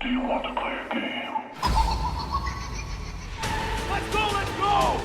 Do you want to play a game? Let's go, let's go!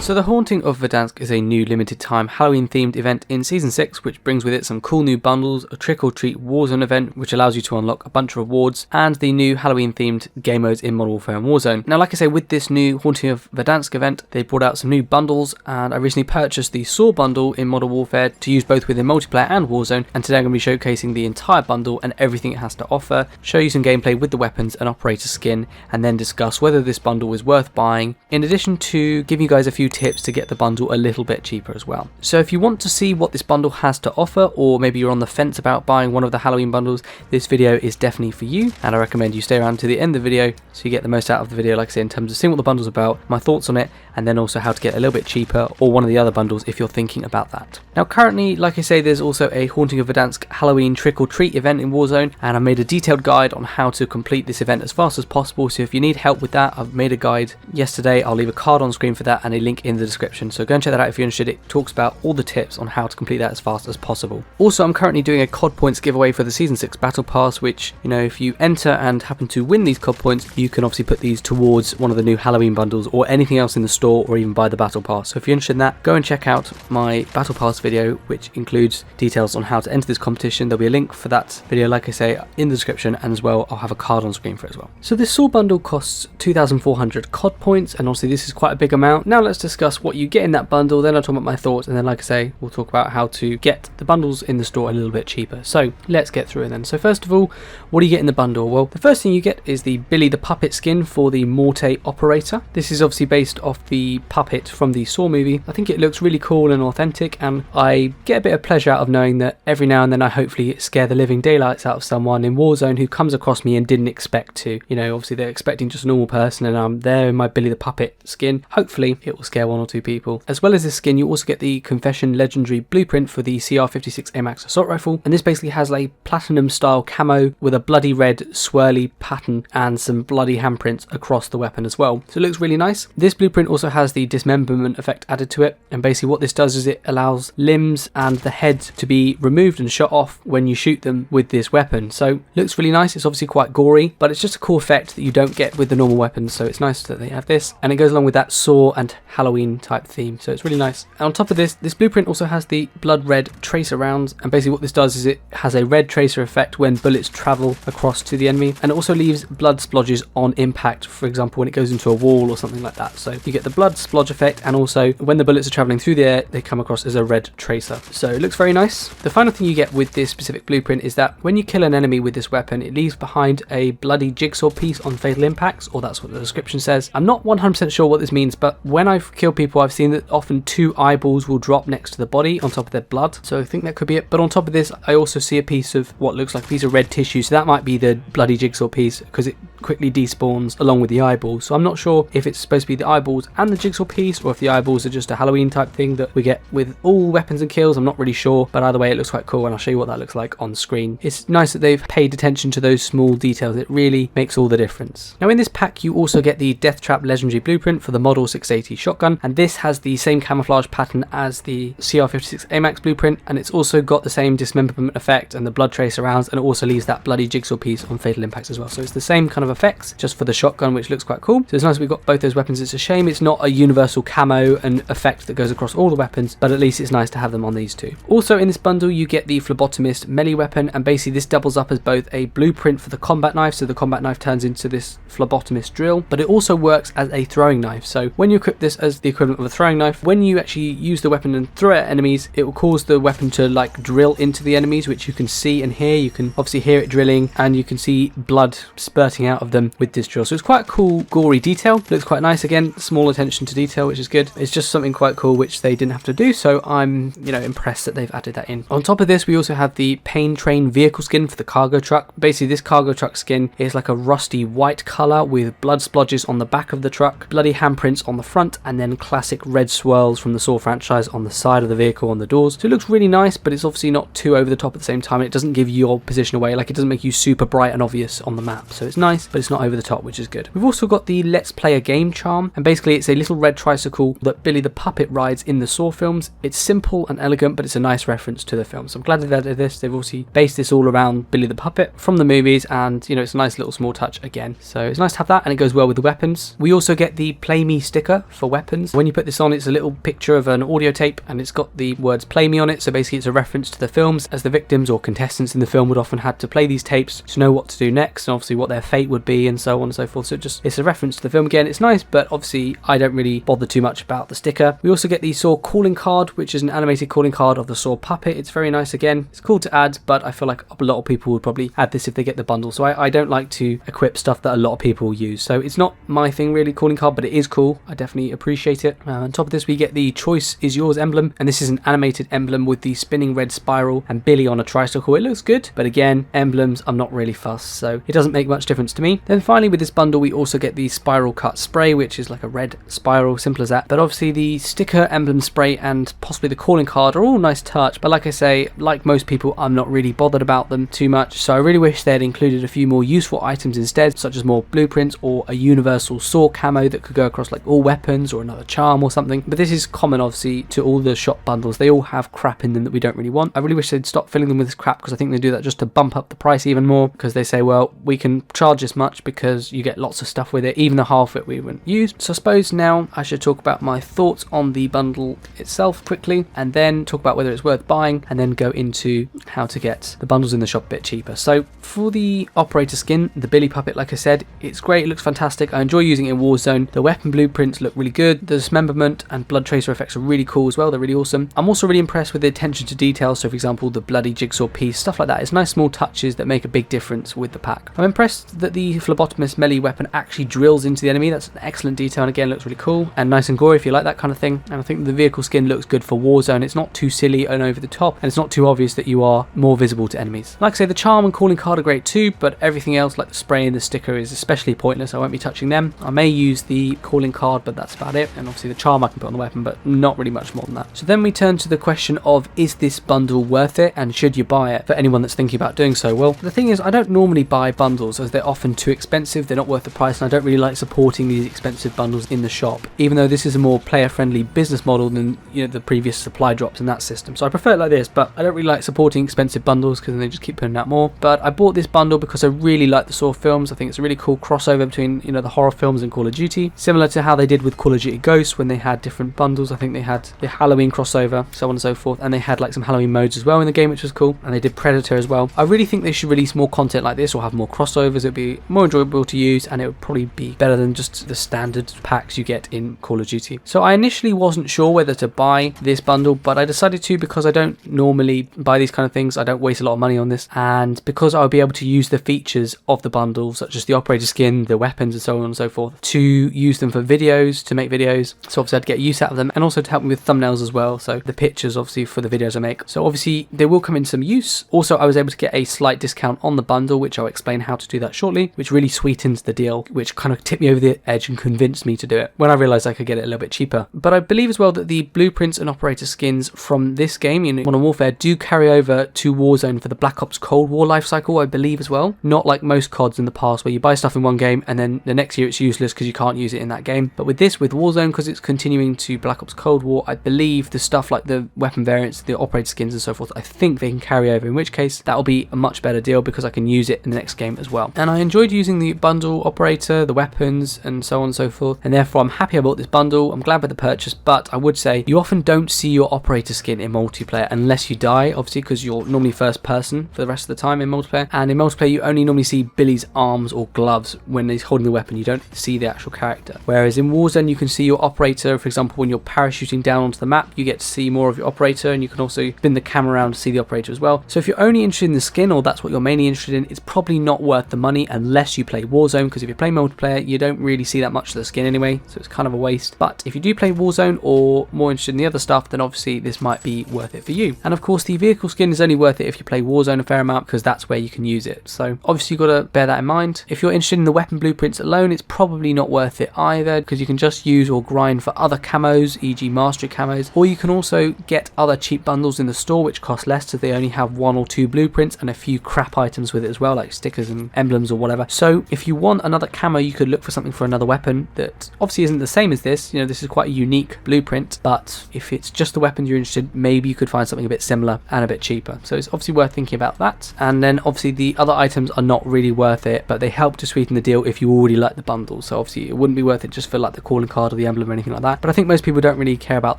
So The Haunting of Verdansk is a new limited time Halloween themed event in Season 6 which brings with it some cool new bundles, a trick or treat Warzone event which allows you to unlock a bunch of rewards, and the new Halloween themed game modes in Modern Warfare and Warzone. Now like I say, with this new Haunting of Verdansk event, they brought out some new bundles, and I recently purchased the Saw bundle in Modern Warfare to use both within multiplayer and Warzone, and today I'm going to be showcasing the entire bundle and everything it has to offer, show you some gameplay with the weapons and operator skin, and then discuss whether this bundle is worth buying, in addition to giving you guys a few tips to get the bundle a little bit cheaper as well. So if you want to see what this bundle has to offer, or maybe you're on the fence about buying one of the Halloween bundles, this video is definitely for you, and I recommend you stay around to the end of the video so you get the most out of the video, like I say, in terms of seeing what the bundle's about, my thoughts on it, and then also how to get a little bit cheaper, or one of the other bundles if you're thinking about that. Now currently, like I say, there's also a Haunting of Verdansk Halloween trick or treat event in Warzone, and I made a detailed guide on how to complete this event as fast as possible, so if you need help with that, I've made a guide yesterday. I'll leave a card on screen for that and a link in the description, so go and check that out if you're interested. It talks about all the tips on how to complete that as fast as possible. Also, I'm currently doing a COD Points giveaway for the Season 6 Battle Pass, which, you know, if you enter and happen to win these COD Points, you can obviously put these towards one of the new Halloween bundles or anything else in the store, or even buy the Battle Pass. So if you're interested in that, go and check out my Battle Pass video, which includes details on how to enter this competition. There'll be a link for that video, like I say, in the description, and as well, I'll have a card on screen for it as well. So this Saw bundle costs 2,400 COD points, and obviously this is quite a big amount. Now let's discuss what you get in that bundle, then I'll talk about my thoughts, and then like I say, we'll talk about how to get the bundles in the store a little bit cheaper. So let's get through it then. So first of all, what do you get in the bundle? Well, the first thing you get is the Billy the Puppet skin for the Morte operator. This is obviously based off the puppet from the Saw movie. I think it looks really cool and authentic, and I get a bit of pleasure out of knowing that every now and then I hopefully scare the living daylights out of someone in Warzone who comes across me and didn't expect to. You know, obviously they're expecting just a normal person, and I'm there in my Billy the Puppet skin. Hopefully it will scare one or two people. As well as this skin, you also get the Confession Legendary blueprint for the CR-56 Amax assault rifle, and this basically has a platinum style camo with a bloody red swirly pattern and some bloody handprints across the weapon as well. So it looks really nice. This blueprint also has the Dismemberment effect added to it, and basically what this does is it allows limbs and the head to be removed and shot off when you shoot them with this weapon. So it looks really nice. It's obviously quite gory, but it's just a cool effect that you don't get with the normal weapons, so it's nice that they have this, and it goes along with that Saw and Halloween type theme, so it's really nice. And on top of this blueprint also has the blood red tracer rounds, and basically what this does is it has a red tracer effect when bullets travel across to the enemy, and it also leaves blood splodges on impact, for example when it goes into a wall or something like that. So you get the blood splodge effect, and also when the bullets are traveling through the air, they come across as a red tracer. So it looks very nice. The final thing you get with this specific blueprint is that when you kill an enemy with this weapon, it leaves behind a bloody jigsaw piece on fatal impacts, or that's what the description says. I'm not 100% sure what this means, but when I've killed people, I've seen that often 2 eyeballs will drop next to the body on top of their blood, so I think that could be it. But on top of this, I also see a piece of what looks like a piece of red tissue, so that might be the bloody jigsaw piece, because it quickly despawns along with the eyeballs. So I'm not sure if it's supposed to be the eyeballs and the jigsaw piece, or if the eyeballs are just a Halloween type thing that we get with all weapons and kills. I'm not really sure, but either way it looks quite cool, and I'll show you what that looks like on screen. It's nice that they've paid attention to those small details. It really makes all the difference. Now in this pack you also get the Deathtrap Legendary blueprint for the Model 680 shotgun, and this has the same camouflage pattern as the CR-56 Amax blueprint, and it's also got the same Dismemberment effect and the blood tracer rounds, and it also leaves that bloody jigsaw piece on fatal impacts as well. So it's the same kind of effects, just for the shotgun, which looks quite cool. So it's nice we've got both those weapons. It's a shame it's not a universal camo and effect that goes across all the weapons, but at least it's nice to have them on these two. Also in this bundle you get the Phlebotomist melee weapon, and basically this doubles up as both a blueprint for the combat knife, so the combat knife turns into this Phlebotomist drill, but it also works as a throwing knife. So when you equip this as the equivalent of a throwing knife, when you actually use the weapon and throw it at enemies, it will cause the weapon to like drill into the enemies, which you can see and hear. You can obviously hear it drilling, and you can see blood spurting out of them with this drill. So it's quite a cool gory detail. Looks quite nice. Again, small attention to detail, which is good. It's just something quite cool which they didn't have to do, so I'm, you know, impressed that they've added that in. On top of this we also have the Pain Train vehicle skin for the cargo truck. Basically this cargo truck skin is like a rusty white colour with blood splodges on the back of the truck, bloody handprints on the front, and then classic red swirls from the Saw franchise on the side of the vehicle on the doors. So it looks really nice, but it's obviously not too over the top at the same time. It doesn't give your position away, like it doesn't make you super bright and obvious on the map. So it's nice. nice, but it's not over the top, which is good. We've also got the Let's Play a Game charm, and basically it's a little red tricycle that Billy the Puppet rides in the Saw films. It's simple and elegant, but it's a nice reference to the film. So I'm glad they did this. They've obviously based this all around Billy the Puppet from the movies, and you know, it's a nice little small touch again. So it's nice to have that, and it goes well with the weapons. We also get the Play Me sticker for weapons. When you put this on, it's a little picture of an audio tape, and it's got the words Play Me on it. So basically it's a reference to the films, as the victims or contestants in the film would often had to play these tapes to know what to do next, and obviously what their fate would be, and so on and so forth. So it's a reference to the film again. It's nice, but obviously I don't really bother too much about the sticker. We also get the Saw calling card, which is an animated calling card of the Saw puppet. It's very nice again. It's cool to add, but I feel like a lot of people would probably add this if they get the bundle. So I don't like to equip stuff that a lot of people use. So it's not my thing really, calling card, but it is cool. I definitely appreciate it. On top of this, we get the Choice is Yours emblem, and this is an animated emblem with the spinning red spiral and Billy on a tricycle. It looks good, but again, emblems, I'm not really fussed, so it doesn't make much difference to me. Then finally with this bundle, we also get the spiral cut spray, which is like a red spiral, simple as that. But obviously the sticker, emblem spray, and possibly the calling card are all nice touch, but like I say, like most people, I'm not really bothered about them too much. So I really wish they'd included a few more useful items instead, such as more blueprints or a universal Saw camo that could go across like all weapons, or another charm or something. But this is common obviously to all the shop bundles. They all have crap in them that we don't really want. I really wish they'd stop filling them with this crap, because I think they do that just to bump up the price even more, because they say, well, we can charge this much because you get lots of stuff with it, even the half it we wouldn't use. So I suppose now I should talk about my thoughts on the bundle itself quickly, and then talk about whether it's worth buying, and then go into how to get the bundles in the shop a bit cheaper. So for the operator skin, the Billy Puppet, like I said, it's great, it looks fantastic. I enjoy using it in Warzone. The weapon blueprints look really good. The dismemberment and blood tracer effects are really cool as well. They're really awesome. I'm also really impressed with the attention to detail. So for example, the bloody jigsaw piece, stuff like that. It's nice small touches that make a big difference with the pack. I'm impressed that the Phlebotomist melee weapon actually drills into the enemy. That's an excellent detail, and again, looks really cool and nice and gory if you like that kind of thing. And I think the vehicle skin looks good for Warzone. It's not too silly and over the top, and it's not too obvious that you are more visible to enemies. Like I say, the charm and calling card are great too, but everything else like the spray and the sticker is especially pointless. I won't be touching them. I may use the calling card, but that's about it. And obviously the charm I can put on the weapon, but not really much more than that. So then we turn to the question of, is this bundle worth it, and should you buy it, for anyone that's thinking about doing so? Well, the thing is, I don't normally buy bundles as they're often too expensive. They're not worth the price, and I don't really like supporting these expensive bundles in the shop, even though this is a more player friendly business model than, you know, the previous supply drops in that system. So I prefer it like this, but I don't really like supporting expensive bundles because then they just keep putting out more. But I bought this bundle because I really like the Saw films. I think it's a really cool crossover between, you know, the horror films and Call of Duty, similar to how they did with Call of Duty Ghosts when they had different bundles. I think they had the Halloween crossover, so on and so forth, and they had like some Halloween modes as well in the game, which was cool. And they did Predator as well. I really think they should release more content like this, or have more crossovers. It'd be more enjoyable to use, and it would probably be better than just the standard packs you get in Call of Duty. So I initially wasn't sure whether to buy this bundle, but I decided to, because I don't normally buy these kind of things. I don't waste a lot of money on this, and because I'll be able to use the features of the bundle, such as the operator skin, the weapons, and so on and so forth, to use them for videos, to make videos. So obviously I'd get use out of them, and also to help me with thumbnails as well, so the pictures obviously for the videos I make. So obviously they will come in some use. Also, I was able to get a slight discount on the bundle, which I'll explain how to do that shortly, which really sweetens the deal, which kind of tipped me over the edge and convinced me to do it when I realized I could get it a little bit cheaper. But I believe as well that the blueprints and operator skins from this game in Modern Warfare do carry over to Warzone for the Black Ops Cold War lifecycle, I believe as well. Not like most CODs in the past where you buy stuff in one game and then the next year it's useless because you can't use it in that game. But with this, with Warzone, because it's continuing to Black Ops Cold War, I believe the stuff like the weapon variants, the operator skins and so forth, I think they can carry over, in which case that will be a much better deal because I can use it in the next game as well. And I enjoyed using the bundle operator, the weapons, and so on and so forth, and therefore I'm happy I bought this bundle. I'm glad with the purchase, but I would say you often don't see your operator skin in multiplayer unless you die, obviously, because you're normally first person for the rest of the time in multiplayer, and in multiplayer you only normally see Billy's arms or gloves when he's holding the weapon. You don't see the actual character, whereas in Warzone you can see your operator. For example, when you're parachuting down onto the map, you get to see more of your operator, and you can also spin the camera around to see the operator as well. So if you're only interested in the skin, or that's what you're mainly interested in, it's probably not worth the money unless you play Warzone, because if you play multiplayer you don't really see that much of the skin anyway, so it's kind of a waste. But if you do play Warzone or more interested in the other stuff, then obviously this might be worth it for you. And of course the vehicle skin is only worth it if you play Warzone a fair amount, because that's where you can use it. So obviously you've got to bear that in mind. If you're interested in the weapon blueprints alone, it's probably not worth it either, because you can just use or grind for other camos, e.g. mastery camos, or you can also get other cheap bundles in the store which cost less, so they only have 1 or 2 blueprints and a few crap items with it as well, like stickers and emblems or whatever. whatever. So if you want another camo, you could look for something for another weapon that obviously isn't the same as this. You know, this is quite a unique blueprint, but if it's just the weapon you're interested, maybe you could find something a bit similar and a bit cheaper. So it's obviously worth thinking about that. And then obviously the other items are not really worth it, but they help to sweeten the deal if you already like the bundle. So obviously it wouldn't be worth it just for like the calling card or the emblem or anything like that. But I think most people don't really care about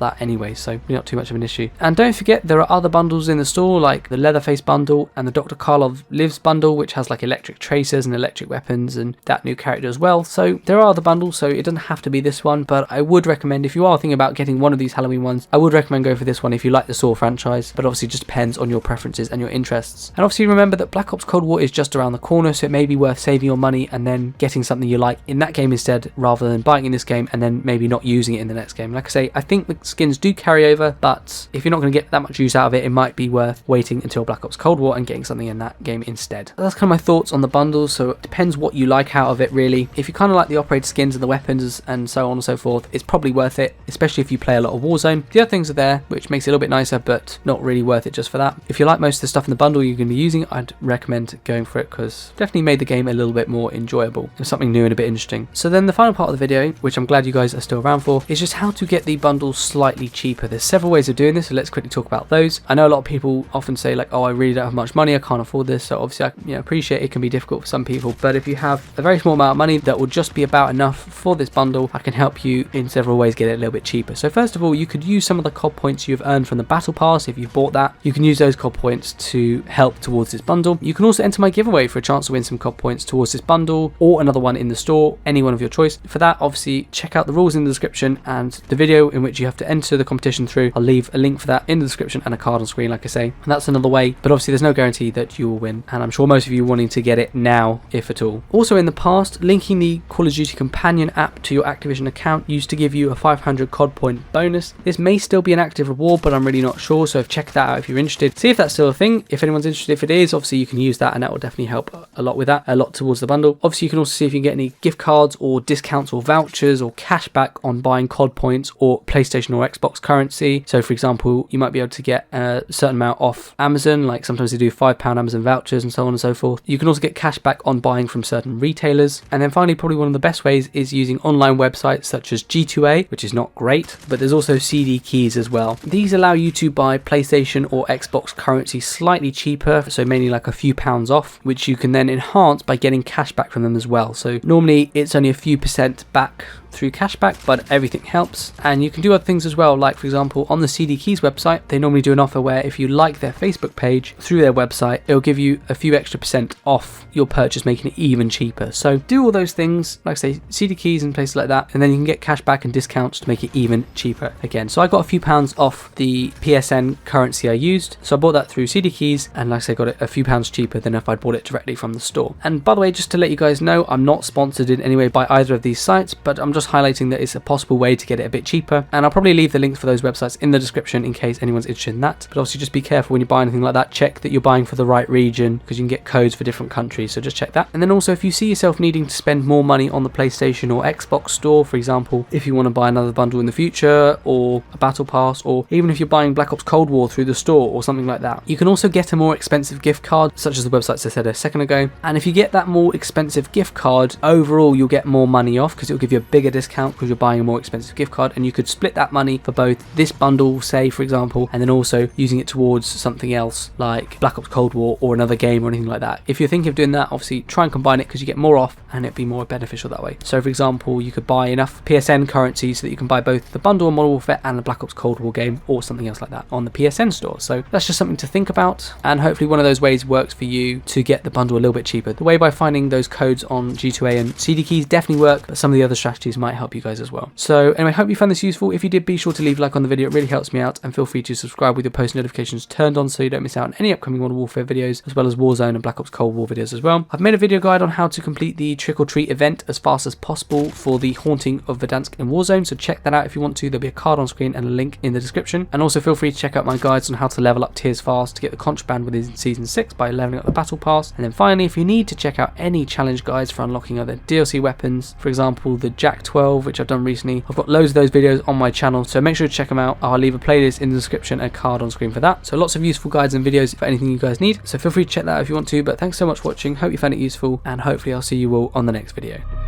that anyway, so not too much of an issue. And don't forget, there are other bundles in the store, like the Leatherface bundle and the Dr. Karlov Lives bundle, which has like electric tracers and electric weapons and that new character as well. So there are other bundles, so it doesn't have to be this one, but I would recommend, if you are thinking about getting one of these Halloween ones, I would recommend going for this one if you like the Saw franchise, but obviously it just depends on your preferences and your interests. And obviously remember that Black Ops Cold War is just around the corner, so it may be worth saving your money and then getting something you like in that game instead, rather than buying in this game and then maybe not using it in the next game. Like I say, I think the skins do carry over, but if you're not going to get that much use out of it, it might be worth waiting until Black Ops Cold War and getting something in that game instead. That's kind of my thoughts on the bundles, so it depends what you like out of it really. If you kind of like the operator skins and the weapons and so on and so forth, it's probably worth it, especially if you play a lot of Warzone. The other things are there, which makes it a little bit nicer, but not really worth it just for that. If you like most of the stuff in the bundle you're going to be using, I'd recommend going for it, because it definitely made the game a little bit more enjoyable. It was something new and a bit interesting. So then the final part of the video, which I'm glad you guys are still around for, is just how to get the bundles slightly cheaper. There's several ways of doing this, so let's quickly talk about those. I know a lot of people often say like, oh, I really don't have much money, I can't afford this. So obviously I appreciate it can be difficult for some people, but if you have a very small amount of money that will just be about enough for this bundle, I can help you in several ways get it a little bit cheaper. So first of all, you could use some of the COD points you've earned from the battle pass. If you've bought that, you can use those COD points to help towards this bundle. You can also enter my giveaway for a chance to win some COD points towards this bundle, or another one in the store, any one of your choice. For that, obviously check out the rules in the description and the video in which you have to enter the competition through. I'll leave a link for that in the description and a card on screen, like I say, and that's another way, but obviously there's no guarantee that you will win, and I'm sure most of you are wanting to get it now, if at all. Also in the past, linking the Call of Duty companion app to your Activision account used to give you a 500 COD point bonus. This may still be an active reward, but I'm really not sure, so check that out if you're interested. See if that's still a thing. If anyone's interested, if it is, obviously you can use that, and that will definitely help a lot with that, a lot towards the bundle. Obviously you can also see if you can get any gift cards or discounts or vouchers or cash back on buying COD points or PlayStation or Xbox currency. So for example, you might be able to get a certain amount off Amazon, like sometimes they do £5 Amazon vouchers and so on and so forth. You can also get cash back on buying from certain retailers. And then finally, probably one of the best ways is using online websites such as G2A, which is not great, but there's also CD keys as well. These allow you to buy PlayStation or Xbox currency slightly cheaper, so mainly like a few pounds off, which you can then enhance by getting cash back from them as well. So normally it's only a few % back through cashback, but everything helps. And you can do other things as well, like for example on the CD Keys website, they normally do an offer where if you like their Facebook page through their website, it'll give you a few extra % off your purchase, making it even cheaper. So do all those things, like I say, CD Keys and places like that, and then you can get cashback and discounts to make it even cheaper again. So I got a few pounds off the PSN currency I used, so I bought that through CD Keys, and like I say, got it a few pounds cheaper than if I'd bought it directly from the store. And by the way, just to let you guys know, I'm not sponsored in any way by either of these sites, but I'm just highlighting that it's a possible way to get it a bit cheaper, and I'll probably leave the links for those websites in the description in case anyone's interested in that. But obviously just be careful when you buy anything like that, check that you're buying for the right region, because you can get codes for different countries, so just check that. And then also, if you see yourself needing to spend more money on the PlayStation or Xbox store, for example, if you want to buy another bundle in the future, or a battle pass, or even if you're buying Black Ops Cold War through the store or something like that, you can also get a more expensive gift card, such as the websites I said a second ago. And if you get that more expensive gift card, overall you'll get more money off, because it'll give you a bigger discount because you're buying a more expensive gift card, and you could split that money for both this bundle, say for example, and then also using it towards something else like Black Ops Cold War or another game or anything like that. If you're thinking of doing that, obviously try and combine it, because you get more off and it'd be more beneficial that way. So for example, you could buy enough PSN currency so that you can buy both the bundle on Modern Warfare and the Black Ops Cold War game or something else like that on the PSN store. So that's just something to think about, and hopefully one of those ways works for you to get the bundle a little bit cheaper. The way by finding those codes on G2A and CD Keys definitely work, but some of the other strategies might help you guys as well. So anyway, hope you found this useful. If you did, be sure to leave a like on the video, it really helps me out, and feel free to subscribe with your post notifications turned on so you don't miss out on any upcoming Modern Warfare videos, as well as Warzone and Black Ops Cold War videos as well. I've made a video guide on how to complete the trick or treat event as fast as possible for the haunting of Verdansk in Warzone, so check that out if you want to. There'll be a card on screen and a link in the description. And also feel free to check out my guides on how to level up tiers fast to get the contraband within Season 6 by leveling up the battle pass. And then finally, if you need to check out any challenge guides for unlocking other DLC weapons, for example the 12, which I've done recently. I've got loads of those videos on my channel, so make sure to check them out. I'll leave a playlist in the description and a card on screen for that. So lots of useful guides and videos for anything you guys need, so feel free to check that out if you want to. But thanks so much for watching, hope you found it useful, and hopefully I'll see you all on the next video.